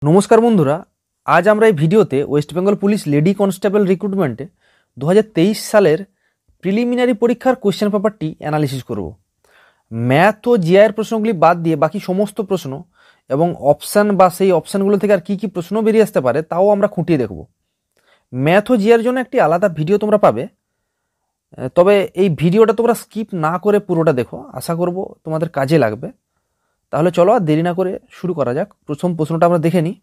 নমস্কার বন্ধুরা, আজ আমরা এই ভিডিওতে West Bengal police lady constable রিক্রুটমেন্টে 2023 সালের প্রিলিমিনারি পরীক্ষার কোয়েশ্চেন পেপারটি অ্যানালিসিস করব। ম্যাথ ও জিআইয়ের প্রশ্নগুলি বাদ দিয়ে বাকি সমস্ত প্রশ্ন এবং অপশান বা সেই অপশানগুলো থেকে আর কী কী প্রশ্ন বেরিয়ে আসতে পারে তাও আমরা খুঁটিয়ে দেখব। ম্যাথ ও জিআইয়ের জন্য একটি আলাদা ভিডিও তোমরা পাবে, তবে এই ভিডিওটা তোমরা স্কিপ না করে পুরোটা দেখো, আশা করব তোমাদের কাজে লাগবে। তাহলে চলো আর দেরি না করে শুরু করা যাক। প্রথম প্রশ্নটা আমরা দেখে নিই।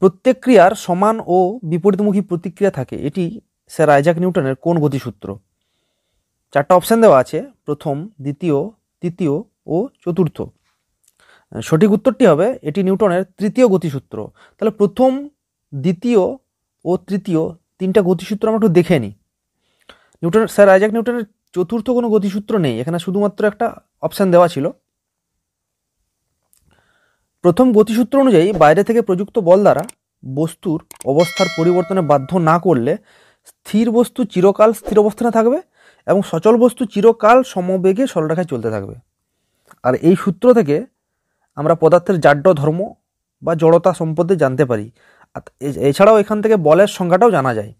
প্রত্যেক ক্রিয়ার সমান ও বিপরীতমুখী প্রতিক্রিয়া থাকে, এটি স্যার আইজাক নিউটনের কোন গতিসূত্র? চারটা অপশান দেওয়া আছে, প্রথম, দ্বিতীয়, তৃতীয় ও চতুর্থ। সঠিক উত্তরটি হবে এটি নিউটনের তৃতীয় গতিসূত্র। তাহলে প্রথম, দ্বিতীয় ও তৃতীয় তিনটা গতিসূত্র আমরা একটু দেখে নিই। স্যার আইজাক নিউটনের চতুর্থ কোনো গতিসূত্র নেই, এখানে শুধুমাত্র একটা অপশান দেওয়া ছিল। প্রথম গতিসূত্র অনুযায়ী বাইরে থেকে প্রযুক্ত বল দ্বারা বস্তুর অবস্থার পরিবর্তনে বাধ্য না করলে স্থির বস্তু চিরকাল স্থির অবস্থানে থাকবে এবং সচল বস্তু চিরকাল সমবেগে সরলরেখায় চলতে থাকবে। আর এই সূত্র থেকে আমরা পদার্থের জাড্য ধর্ম বা জড়তা সম্পর্কে জানতে পারি। এছাড়াও এখান থেকে বলের সংজ্ঞাটাও জানা যায়।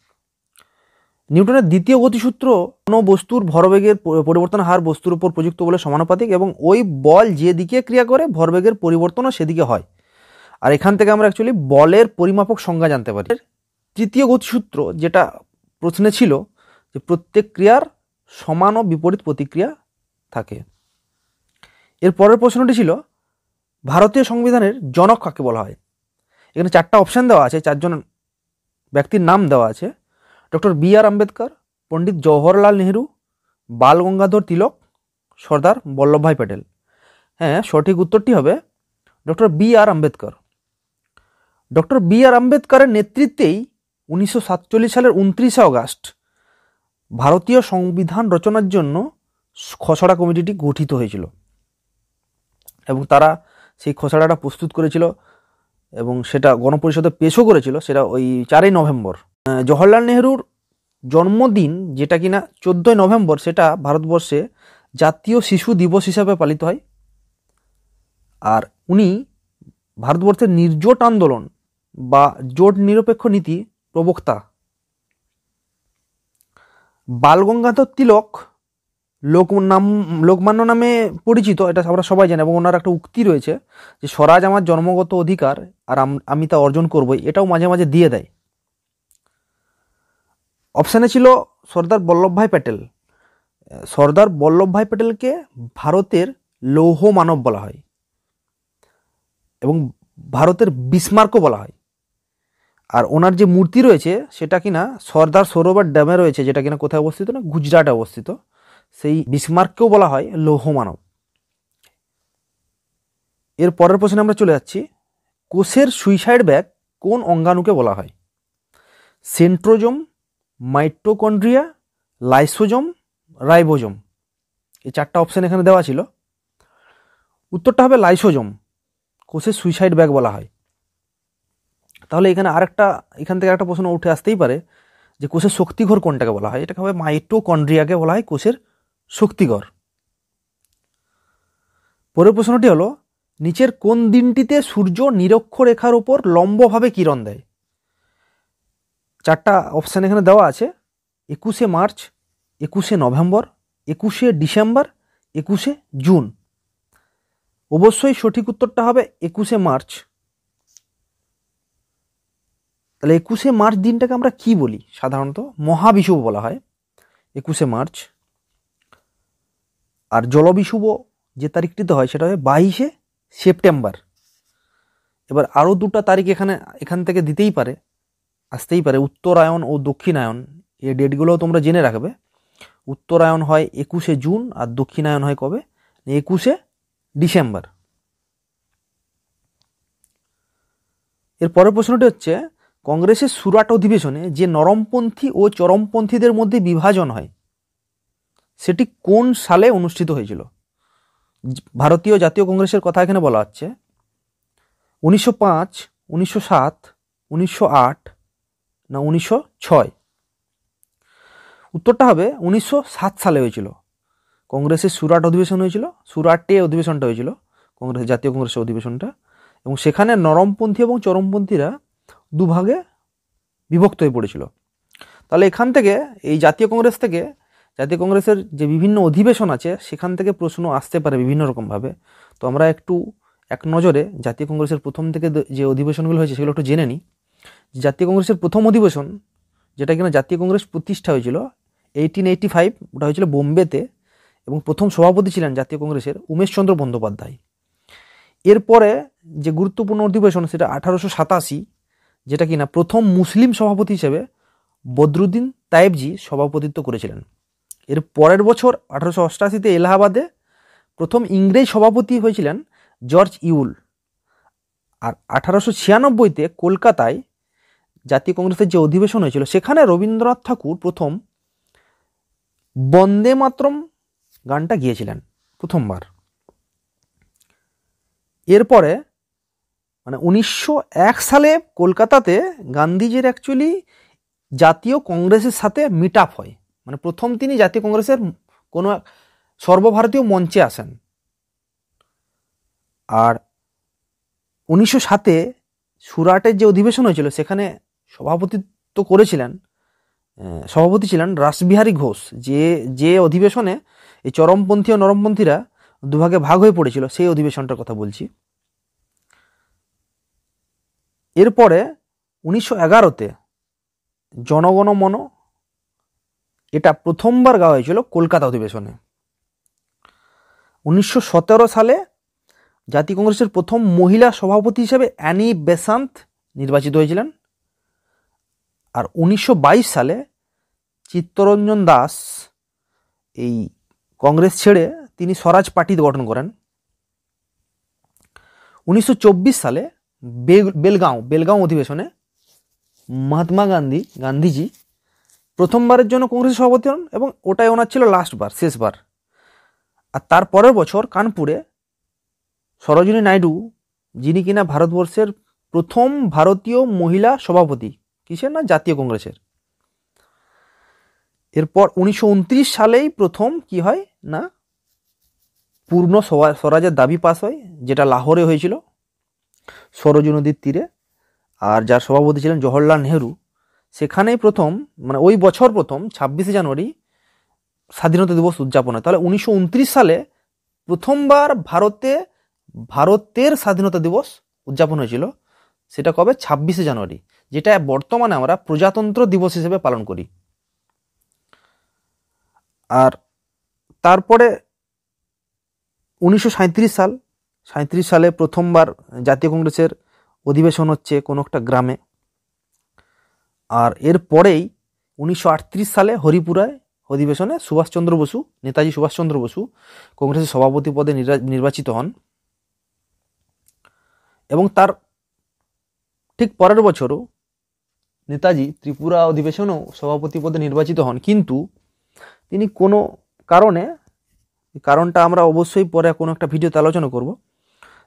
নিউটনের দ্বিতীয় গতিসূত্র, কোনো বস্তুর ভরবেগের পরিবর্তন হার বস্তুর উপর প্রযুক্ত বলের সমানুপাতিক এবং ওই বল যেদিকে ক্রিয়া করে ভরবেগের পরিবর্তনও সেদিকে হয়। আর এখান থেকে আমরা অ্যাকচুয়ালি বলের পরিমাপক সংজ্ঞা জানতে পারি। তৃতীয় গতিসূত্র যেটা প্রশ্নে ছিল, যে প্রত্যেক ক্রিয়ার সমান ও বিপরীত প্রতিক্রিয়া থাকে। এর পরের প্রশ্নটি ছিল, ভারতীয় সংবিধানের জনক কাকে বলা হয়? এখানে চারটা অপশান দেওয়া আছে, চারজন ব্যক্তির নাম দেওয়া আছে। Doctor B R. আম্বেদকর, পণ্ডিত জওহরলাল নেহরু, বাল গঙ্গাধর তিলক, সর্দার বল্লভভাই প্যাটেল। হ্যাঁ, সঠিক উত্তরটি হবে doctor B R. Ambedkar. Doctor B R. আম্বেদকরের নেতৃত্বেই 1947 সালের 29শে অগাস্ট ভারতীয় সংবিধান রচনার জন্য খসড়া কমিটিটি গঠিত হয়েছিল এবং তারা সেই খসড়াটা প্রস্তুত করেছিল এবং সেটা গণপরিষদে পেশও করেছিল, সেটা ওই 4ই নভেম্বর। জওহরলাল নেহরুর জন্মদিন যেটা কিনা 14ই নভেম্বর, সেটা ভারতবর্ষে জাতীয় শিশু দিবস হিসাবে পালিত হয়। আর উনি ভারতবর্ষের নির্জোট আন্দোলন বা জোট নিরপেক্ষ নীতি প্রবক্তা। বাল গঙ্গাধর তিলক লোকমান্য নামে পরিচিত, এটা আমরা সবাই জানি, এবং ওনার একটা উক্তি রয়েছে যে স্বরাজ আমার জন্মগত অধিকার আর আমি তা অর্জন করবই, এটাও মাঝে মাঝে দিয়ে দেয়। অপশানে ছিল সর্দার বল্লভভাই প্যাটেল। সর্দার বল্লভভাই প্যাটেলকে ভারতের লৌহ মানব বলা হয় এবং ভারতের বিসমার্কও বলা হয়। আর ওনার যে মূর্তি রয়েছে সেটা কিনা সর্দার সরোবর ড্যামে রয়েছে, যেটা কিনা কোথায় অবস্থিত না, গুজরাটে অবস্থিত। সেই বিসমার্ককেও বলা হয় লৌহ মানব। এর পরের প্রশ্নে আমরা চলে যাচ্ছি, কোষের সুইসাইড ব্যাগ কোন অঙ্গাণুকে বলা হয়? Centrosome, mitochondria, lysosome, ribosome. এই চারটা অপশান এখানে দেওয়া ছিল। উত্তরটা হবে লাইসোজোম। কোষের সুইসাইড ব্যাগ বলা হয়। তাহলে এখান থেকে একটা প্রশ্ন উঠে আসতেই পারে যে কোষের শক্তিঘর কোনটাকে বলা হয়? এটাকে হবে মাইটোকন্ড্রিয়াকে বলা হয় কোষের শক্তিঘর। পরের প্রশ্নটি হলো, নিচের কোন দিনটিতে সূর্য নিরক্ষরেখার উপর লম্বভাবে কিরণ দেয়? চারটা অপশান এখানে দেওয়া আছে, 21শে মার্চ, 21শে নভেম্বর, 21শে ডিসেম্বর, 21শে জুন। অবশ্যই সঠিক উত্তরটা হবে 21শে মার্চ। তাহলে 21শে মার্চ দিনটাকে আমরা কি বলি? সাধারণত মহাবিষুব বলা হয় 21শে মার্চ। আর জলবিষুব যে তারিখটিতে হয় সেটা হয় 22শে সেপ্টেম্বর। এবার আরও দুটো তারিখ এখান থেকে আসতেই পারে, উত্তরায়ণ ও দক্ষিণায়ন। এই ডেটগুলোও তোমরা জেনে রাখবে। উত্তরায়ণ হয় 21শে জুন আর দক্ষিণায়ন হয় কবে? 21শে ডিসেম্বর। এর পরের প্রশ্নটি হচ্ছে, কংগ্রেসের সুরাট অধিবেশনে যে নরমপন্থী ও চরমপন্থীদের মধ্যে বিভাজন হয় সেটি কোন সালে অনুষ্ঠিত হয়েছিল? ভারতীয় জাতীয় কংগ্রেসের কথা এখানে বলা হচ্ছে। 1905, 1907, 1908 না 1906? উত্তরটা হবে 1907 সালে হয়েছিল। কংগ্রেসের সুরাট অধিবেশন হয়েছিল, সুরাটে অধিবেশনটা হয়েছিল, জাতীয় কংগ্রেসের অধিবেশনটা। এবং সেখানে নরমপন্থী এবং চরমপন্থীরা দুভাগে বিভক্ত হয়ে পড়েছিল। তাহলে এখান থেকে এই জাতীয় কংগ্রেসের যে বিভিন্ন অধিবেশন আছে সেখান থেকে প্রশ্ন আসতে পারে বিভিন্ন রকমভাবে। তো আমরা একটু এক নজরে জাতীয় কংগ্রেসের প্রথম থেকে যে অধিবেশনগুলো হয়েছে সেগুলো একটু জেনে নিই। জাতীয় কংগ্রেসের প্রথম অধিবেশন, যেটা কিনা জাতীয় কংগ্রেস প্রতিষ্ঠা হয়েছিল 1885, ওটা হয়েছিল বোম্বেতে, এবং প্রথম সভাপতি ছিলেন জাতীয় কংগ্রেসের উমেশচন্দ্র বন্দ্যোপাধ্যায়। এরপরে যে গুরুত্বপূর্ণ অধিবেশন সেটা 1887, যেটা কিনা প্রথম মুসলিম সভাপতি হিসেবে বদরুদ্দিন তায়েবজি সভাপতিত্ব করেছিলেন। এর পরের বছর 1888-তে এলাহাবাদে প্রথম ইংরেজ সভাপতি হয়েছিলেন জর্জ ইউল। আর 1896-তে কলকাতায় জাতীয় কংগ্রেসের যে অধিবেশন হয়েছিল সেখানে রবীন্দ্রনাথ ঠাকুর প্রথম বন্দে মাতরম গানটা গিয়েছিলেন প্রথমবার। এরপরে 1901 সালে কলকাতাতে গান্ধীজির অ্যাকচুয়ালি জাতীয় কংগ্রেসের সাথে মিট আপ হয়, প্রথম তিনি জাতীয় কংগ্রেসের কোনো সর্বভারতীয় মঞ্চে আসেন। আর 1907-এ সুরাটের যে অধিবেশন হয়েছিল সেখানে সভাপতি ছিলেন রাসবিহারী ঘোষ, যে অধিবেশনে এই চরমপন্থী ও নরমপন্থীরা দুভাগে ভাগ হয়ে পড়েছিল, সেই অধিবেশনটার কথা বলছি। এরপরে 1911-তে জনগণ মন, এটা প্রথমবার গাওয়া হয়েছিল কলকাতা অধিবেশনে। 1917 সালে জাতীয় কংগ্রেসের প্রথম মহিলা সভাপতি হিসেবে অ্যানি বেসান্ত নির্বাচিত হয়েছিলেন। আর 1922 সালে চিত্তরঞ্জন দাস এই কংগ্রেস ছেড়ে তিনি স্বরাজ পার্টি গঠন করেন। 1924 সালে বেলগাঁও অধিবেশনে মহাত্মা গান্ধীজি প্রথমবারের জন্য কংগ্রেসের সভাপতি হন, এবং ওটাই ওনার ছিল শেষবার। আর তার পরের বছর কানপুরে সরোজিনী নাইডু, যিনি কিনা ভারতবর্ষের প্রথম ভারতীয় মহিলা সভাপতি, কিসের না, জাতীয় কংগ্রেসের। এরপর 1929 সালেই প্রথম কি হয় না, পূর্ণ স্বরাজের দাবি পাস হয়, যেটা লাহোরে হয়েছিল সরজু নদীর তীরে। আর যার সভাপতি ছিলেন জওহরলাল নেহরু। সেখানেই প্রথম, ওই বছর প্রথম 26শে জানুয়ারি স্বাধীনতা দিবস উদযাপন হয়। তাহলে 1929 সালে প্রথমবার ভারতের স্বাধীনতা দিবস উদযাপন হয়েছিল। সেটা কবে? 26শে জানুয়ারি, যেটা বর্তমানে আমরা প্রজাতন্ত্র দিবস হিসেবে পালন করি। আর তারপরে 1937 সালে প্রথমবার জাতীয় কংগ্রেসের অধিবেশন হচ্ছে কোনো একটা গ্রামে। আর এরপরেই 1938 সালে হরিপুরায় অধিবেশনে নেতাজি সুভাষচন্দ্র বসু কংগ্রেসের সভাপতি পদে নির্বাচিত হন। এবং তার ঠিক পরের বছরও নেতাজি ত্রিপুরা অধিবেশনেও সভাপতি পদে নির্বাচিত হন, কিন্তু তিনি কোনো কারণটা আমরা অবশ্যই পরে কোনো একটা ভিডিওতে আলোচনা করব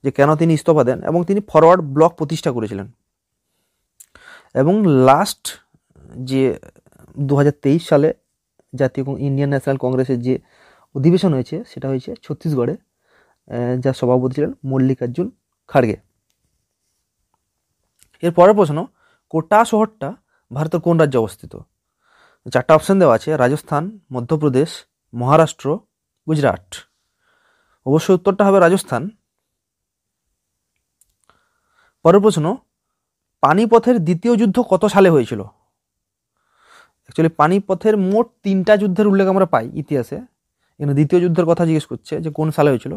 যে কেন তিনি ইস্তফা দেন, এবং তিনি ফরওয়ার্ড ব্লক প্রতিষ্ঠা করেছিলেন। এবং লাস্ট যে 2023 সালে জাতীয় ইন্ডিয়ান ন্যাশনাল কংগ্রেসের যে অধিবেশন হয়েছে সেটা হয়েছে ছত্তিশগড়ে, যার সভাপতি ছিলেন মল্লিকার্জুন খাড়গে। এর পরের প্রশ্ন, কোটা শহরটা ভারতের কোন রাজ্যে অবস্থিত? 4টা অপশন দেওয়া আছে, রাজস্থান, মধ্যপ্রদেশ, মহারাষ্ট্র, গুজরাট। অবশ্যই উত্তরটা হবে রাজস্থান। পরের প্রশ্ন, পানিপথের দ্বিতীয় যুদ্ধ কত সালে হয়েছিল? অ্যাকচুয়ালি পানিপথের মোট 3টা যুদ্ধের উল্লেখ আমরা পাই ইতিহাসে, এখানে দ্বিতীয় যুদ্ধের কথা জিজ্ঞেস করছে যে কোন সালে হয়েছিল।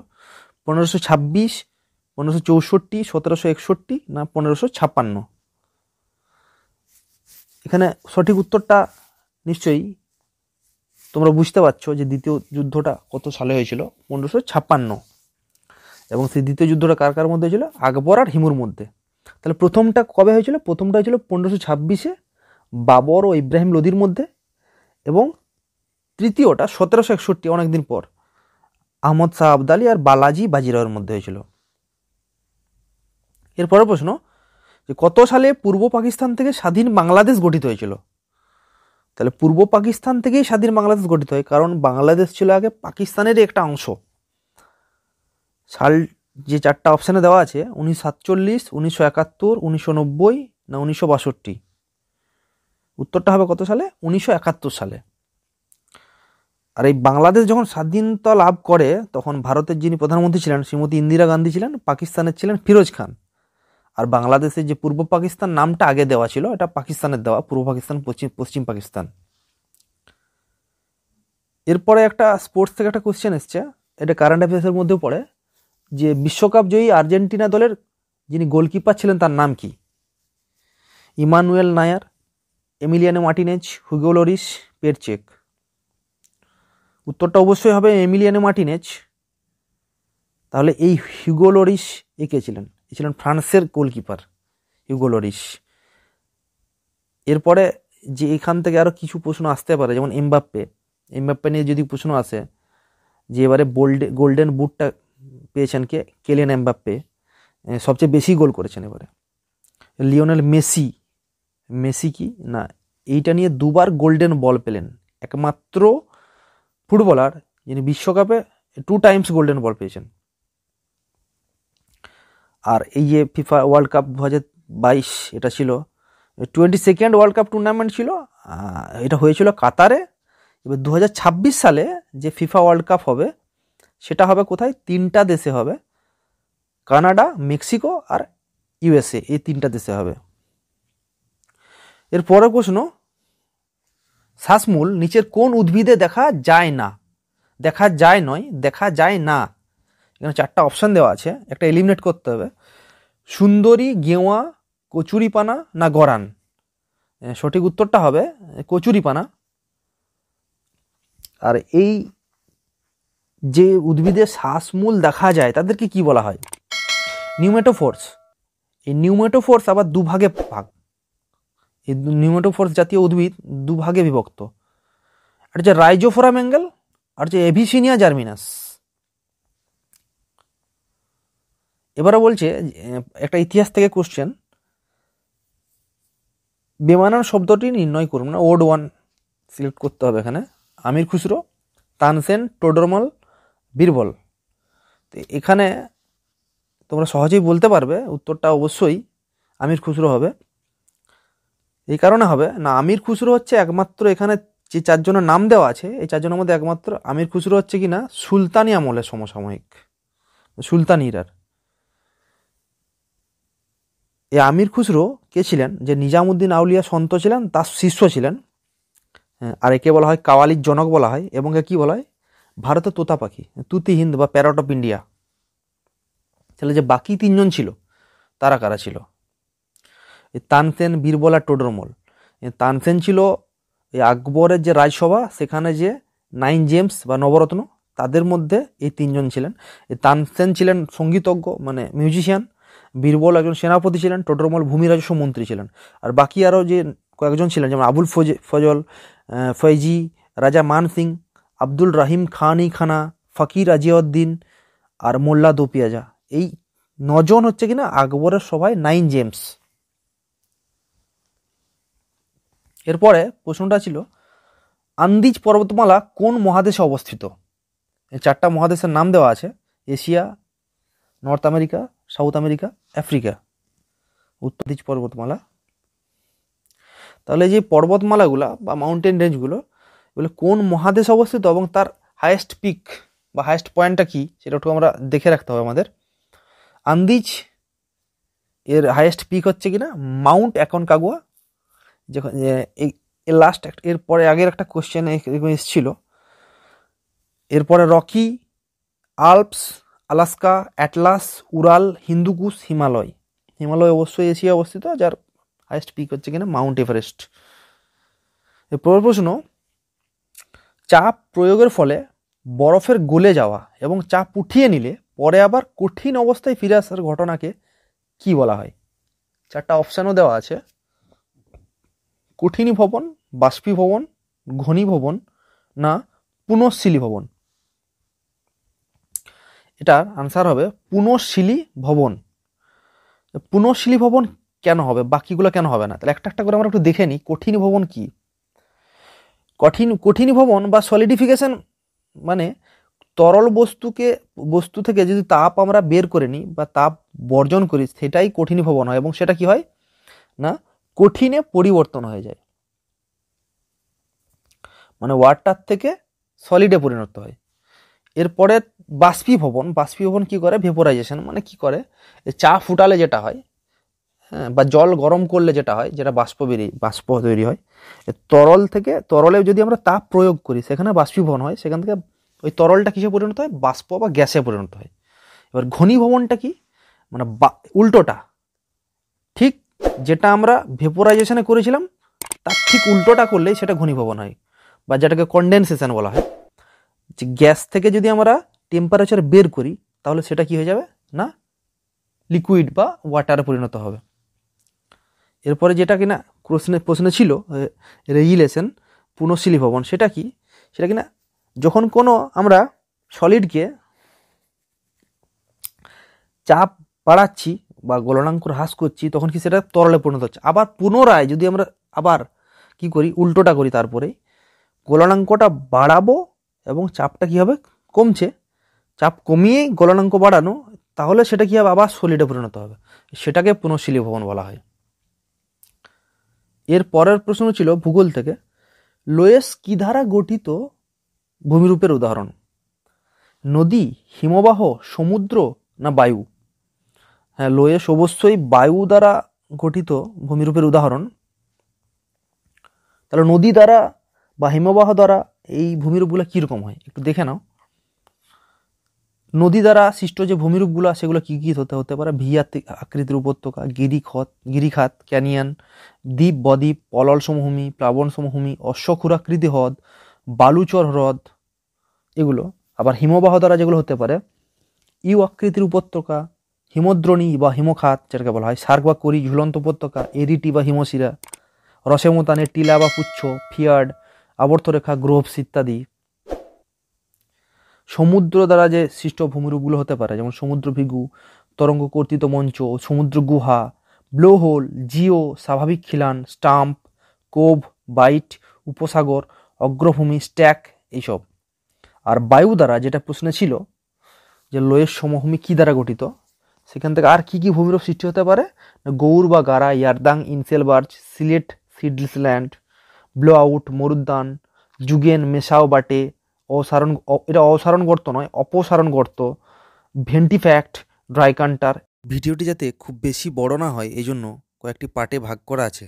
1526, 1564, 1761 না 1556? এখানে সঠিক উত্তরটা নিশ্চয়ই তোমরা বুঝতে পারছো যে দ্বিতীয় যুদ্ধটা কত সালে হয়েছিল, 1556। এবং সেই দ্বিতীয় যুদ্ধটা কার কার মধ্যে হয়েছিল? আকবর আর হিমুর মধ্যে। তাহলে প্রথমটা কবে হয়েছিল? প্রথমটা হয়েছিল 1526-এ বাবর ও ইব্রাহিম লোদির মধ্যে, এবং তৃতীয়টা 1761, অনেকদিন পর, আহমদ শাহ আবদালি আর বালাজি বাজিরাওয়ের মধ্যে হয়েছিল। এরপরের প্রশ্ন, যে কত সালে পূর্ব পাকিস্তান থেকে স্বাধীন বাংলাদেশ গঠিত হয়েছিল? তাহলে পূর্ব পাকিস্তান থেকেই স্বাধীন বাংলাদেশ গঠিত হয়, কারণ বাংলাদেশ ছিল আগে পাকিস্তানেরই একটা অংশ। সাল যে চারটা অপশানে দেওয়া আছে 1947, 1971, 1990 না 1962, উত্তরটা হবে কত সালে? 1971 সালে। আর এই বাংলাদেশ যখন স্বাধীনতা লাভ করে তখন ভারতের যিনি প্রধানমন্ত্রী ছিলেন শ্রীমতী ইন্দিরা গান্ধী ছিলেন, পাকিস্তানের ছিলেন ফিরোজ খান। আর বাংলাদেশের যে পূর্ব পাকিস্তান নামটা আগে দেওয়া ছিল, এটা পাকিস্তানের দেওয়া, পূর্ব পাকিস্তান, পশ্চিম পাকিস্তান। এরপরে একটা স্পোর্টস থেকে একটা কোশ্চেন এসছে, এটা কারেন্ট অ্যাফেয়ার্সের মধ্যেও পড়ে, যে বিশ্বকাপ জয়ী আর্জেন্টিনা দলের যিনি গোলকিপার ছিলেন তার নাম কি? Manuel Neuer, Emiliano Martinez, Hugo Lloris, Petr Cech. উত্তরটা অবশ্যই হবে এমিলিয়ানো মার্টিনেজ। তাহলে এই হুগো লরিস কে ছিলেন? এ ছিলেন ফ্রান্সের গোলকিপার হুগো লরিস। এরপরে যে এখান থেকে আরও কিছু প্রশ্ন আসতে পারে, যেমন এমবাপ্পে নিয়ে যদি প্রশ্ন আসে যে এবারে গোল্ডেন বুটটা পেয়েছেন কে? কেলিয়ান এমবাপ্পে, সবচেয়ে বেশি গোল করেছেন এবারে। লিওনেল মেসি কি না, এইটা নিয়ে দুবার গোল্ডেন বল পেলেন, একমাত্র ফুটবলার যিনি বিশ্বকাপে 2 টাইমস গোল্ডেন বল পেয়েছেন। আর এই যে ফিফা ওয়ার্ল্ড কাপ 2022, এটা ছিল 22nd ওয়ার্ল্ড কাপ টুর্নামেন্ট ছিল, এটা হয়েছিল কাতারে। এবার 2026 সালে যে ফিফা ওয়ার্ল্ড কাপ হবে সেটা হবে কোথায়? 3টা দেশে হবে, কানাডা, মেক্সিকো আর ইউএসএ, এই 3টা দেশে হবে। এর পরের প্রশ্ন, শ্বাসমূল নিচের কোন উদ্ভিদে দেখা যায় না? দেখা যায় নয়, দেখা যায় না। এখানে 4টা অপশান দেওয়া আছে, একটা এলিমিনেট করতে হবে। সুন্দরী, গেওয়া, কচুরিপানা না গরান? সঠিক উত্তরটা হবে কচুরিপানা। আর এই যে উদ্ভিদে শ্বাসমূল দেখা যায় তাদেরকে কি বলা হয়? নিউমেটোফোর্স। এই নিউমেটোফোর্স আবার দুভাগে ভাগ। এই নিউমেটোফোর্স জাতীয় উদ্ভিদ দুভাগে বিভক্ত, আর হচ্ছে রাইজোফোরা ম্যাঙ্গেল আর হচ্ছে এভিসিনিয়া জার্মিনাস। এবারে বলছে একটা ইতিহাস থেকে কোশ্চেন, বেমানান শব্দটি নির্ণয় করুন না। ওয়ার্ড 1 সিলেক্ট করতে হবে এখানে। আমির খুসরো, তানসেন, টোডরমল, বীরবল। তো এখানে তোমরা সহজেই বলতে পারবে উত্তরটা অবশ্যই আমির খুসরো হবে। এই কারণে হবে না, আমির খুসরো হচ্ছে একমাত্র, এখানে যে 4 জনের নাম দেওয়া আছে এই 4 জনের মধ্যে একমাত্র আমির খুসরো হচ্ছে কি না সুলতানি আমলের সমসাময়িক, সুলতান ইরার। এই আমির খুসরো কে ছিলেন? যে নিজামুদ্দিন আউলিয়া সন্ত ছিলেন, তার শিষ্য ছিলেন। আর একে বলা হয় কাওয়ালির জনক বলা হয়, এবং একে কি বলা হয়? ভারতের তোতা পাখি, তুতি হিন্দ বা প্যারট অফ ইন্ডিয়া। তাহলে যে বাকি 3 জন ছিল তারা কারা ছিল? এই তানসেন, বীরবল আর টোডরমল। তানসেন ছিল এই আকবরের যে রাজসভা সেখানে যে 9 জেমস বা নবরত্ন তাদের মধ্যে এই 3 জন ছিলেন। এই তানসেন ছিলেন সঙ্গীতজ্ঞ মানে মিউজিশিয়ান, বীরবল একজন সেনাপতি ছিলেন, টোডরমল ভূমি রাজস্ব মন্ত্রী ছিলেন। আর বাকি আরও যে কয়েকজন ছিলেন যেমন আবুল ফজল, ফৈজি, রাজা মান সিং, আব্দুল রাহিম খানা, ফকির আজিউদ্দিন আর মোল্লা দোপিয়াজা। এই 9 জন হচ্ছে কিনা আকবরের সভায় 9 জেমস। এরপরে প্রশ্নটা ছিল আন্দিজ পর্বতমালা কোন মহাদেশে অবস্থিত? এই 4টা মহাদেশের নাম দেওয়া আছে, Asia, north America, south America, Africa. Andes পর্বতমালা। তাহলে যে পর্বতমালাগুলো বা মাউন্টেন রেঞ্জগুলো এগুলো কোন মহাদেশে অবস্থিত এবং তার হায়েস্ট পিক বা হায়েস্ট পয়েন্টটা কি সেটা একটু আমরা দেখে রাখতে হবে আমাদের। আন্দিজ এর হায়েস্ট পিক হচ্ছে কিনা মাউন্ট অ্যাকনকাগুয়া। যখন এই লাস্ট এরপরে আগের একটা কোশ্চেন এসেছিল, এরপরে Rocky, Alps, Alaska, Atlas, Ural, Hindu Kush, Himalaya. Himalaya অবশ্যই এশিয়া অবস্থিত, যার হাইয়েস্ট পিক হচ্ছে কিনা মাউন্ট এভারেস্ট। এরপর প্রশ্ন, চাপ প্রয়োগের ফলে বরফের গলে যাওয়া এবং চাপ উঠিয়ে নিলে পরে আবার কঠিন অবস্থায় ফিরে আসার ঘটনাকে কি বলা হয়? 4টা অপশানও দেওয়া আছে, কঠিনীভবন, বাষ্পীভবন, ঘনীভবন না পুনঃশীলী ভবন। এটার আনসার হবে পুনঃশীলী ভবন। পুনঃশীলী ভবন কেন হবে, বাকিগুলো কেন হবে না? তাহলে একটা একটা করে আমরা একটু দেখে নিই কঠিনী ভবন কি। কঠিনী ভবন বা সলিডিফিকেশন মানে তরল বস্তু থেকে যদি তাপ আমরা বের করে নিই বা তাপ বর্জন করি, সেটাই কঠিনীভবন হয় এবং সেটা কি হয় না কঠিনে পরিবর্তন হয়ে যায়, মানে ওয়াটার থেকে সলিডে পরিণত হয়। এরপরে বাষ্পীভবন কি করে, ভেপোরাইজেশন মানে কি করে, চা ফুটালে যেটা হয়, হ্যাঁ, বা জল গরম করলে যেটা হয়, যেটা বাষ্প তৈরি হয়, তরলে যদি আমরা তাপ প্রয়োগ করি সেখানে বাষ্পীভবন হয়, সেখান থেকে ওই তরলটা কিসে পরিণত হয়, বাষ্প বা গ্যাসে পরিণত হয়। এবার ঘনীভবনটা কি, মানে উল্টোটা, ঠিক যেটা আমরা ভেপোরাইজেশনে করেছিলাম তার ঠিক উল্টোটা করলেই সেটা ঘনীভবন হয়, বা যেটাকে কনডেনসেশন বলা হয়। যে গ্যাস থেকে যদি আমরা টেম্পারেচার বের করি তাহলে সেটা কি হয়ে যাবে না লিকুইড বা ওয়াটারে পরিণত হবে। এরপরে যেটা কিনা প্রশ্নে ছিল রেগুলেশন, পুনঃশীলীভবন, সেটা কিনা যখন কোনো আমরা সলিডকে চাপ বাড়াচ্ছি বা গলনাঙ্ক হ্রাস করছি তখন কি সেটা তরলে পরিণত হচ্ছে। আবার পুনরায় যদি আমরা আবার কি করি, উল্টোটা করি, তারপরে গলনাঙ্কটা বাড়াবো এবং চাপটা কি হবে, কমছে, চাপ কমিয়ে গলনাঙ্ক বাড়ানো, তাহলে সেটা কি হবে, আবার সলিডে পরিণত হবে, সেটাকে পুনঃশীলীভবন বলা হয়। এর পরের প্রশ্ন ছিল ভূগোল থেকে, লোয়েস কি দ্বারা গঠিত ভূমিরূপের উদাহরণ? নদী, হিমবাহ, সমুদ্র না বায়ু? হ্যাঁ, লোয়েস অবশ্যই বায়ু দ্বারা গঠিত ভূমিরূপের উদাহরণ। তাহলে নদী দ্বারা বা হিমবাহ দ্বারা এই ভূমিরূপগুলো কীরকম হয় একটু দেখে নাও। নদী দ্বারা সৃষ্ট যে ভূমিরূপগুলো সেগুলো কী কী হতে পারে, ভি আকৃতির উপত্যকা, গিরিখাত, ক্যানিয়ন, দ্বীপ, বদ্বীপ, পলল সমভূমি, প্লাবন সমভূমি, অশ্বক্ষুরাকৃতি হ্রদ, বালুচর হ্রদ, এগুলো। আবার হিমবাহ দ্বারা যেগুলো হতে পারে, ইউ আকৃতির উপত্যকা, হিমদ্রোণী বা হিমখাত যেটাকে বলা হয়, সার্ক বা করি, ঝুলন্ত উপত্যকা, এরিটি বা হিমশিরা, রসেমতানে, টিলা বা পুচ্ছ, ফিয়ার্ড, আবর্তরেখা, গ্রোভস ইত্যাদি। সমুদ্র দ্বারা যে সৃষ্ট ভূমিরূপগুলো হতে পারে, যেমন সমুদ্র ভিগু, তরঙ্গ কর্তিত মঞ্চ, সমুদ্র গুহা, ব্লোহোল, জিও, স্বাভাবিক খিলান, স্টাম্প, কোভ, বাইট, উপসাগর, অগ্রভূমি, স্ট্যাক, এইসব। আর বায়ু দ্বারা যেটা প্রশ্নে ছিল যে লোয়েস সমভূমি কি দ্বারা গঠিত, সেখান থেকে আর কি কি ভূমিরূপ সৃষ্টি হতে পারে, গৌর বা গারা, ইয়ারদাং, ইনসেলবার্চ, সিলেট, সিডসল্যান্ড, ব্লো আউট, মরুদ্যান, যুগেন, মেসাও বাটে, এটা অসারণ গর্ত নয়, অপসারণ গর্ত, ভেন্টিফ্যাক্ট, ড্রাইকান্টার। ভিডিওটি যাতে খুব বেশি বড় না হয় এই জন্য কয়েকটি পার্টে ভাগ করা আছে।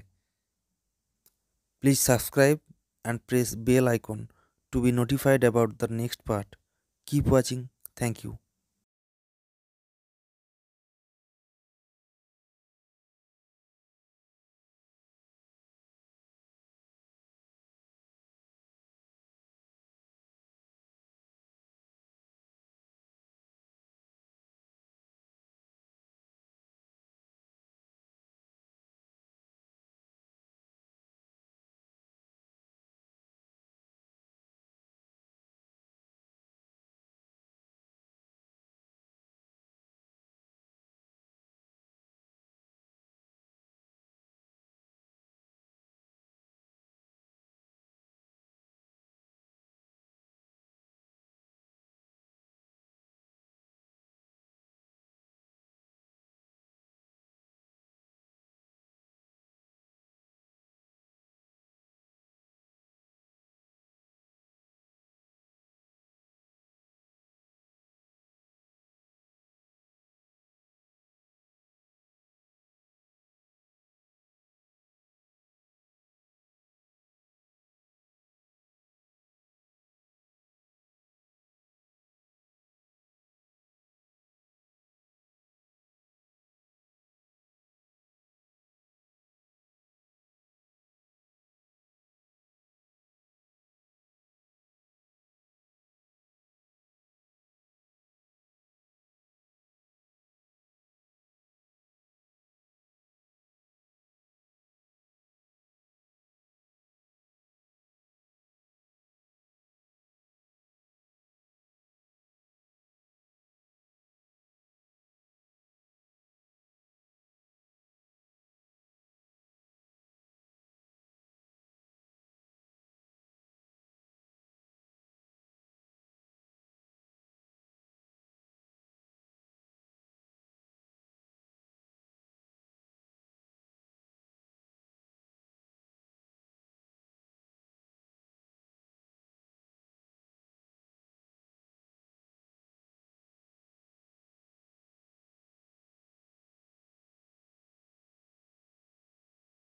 Please subscribe and press bell icon to be notified about the next part. Keep watching. Thank you.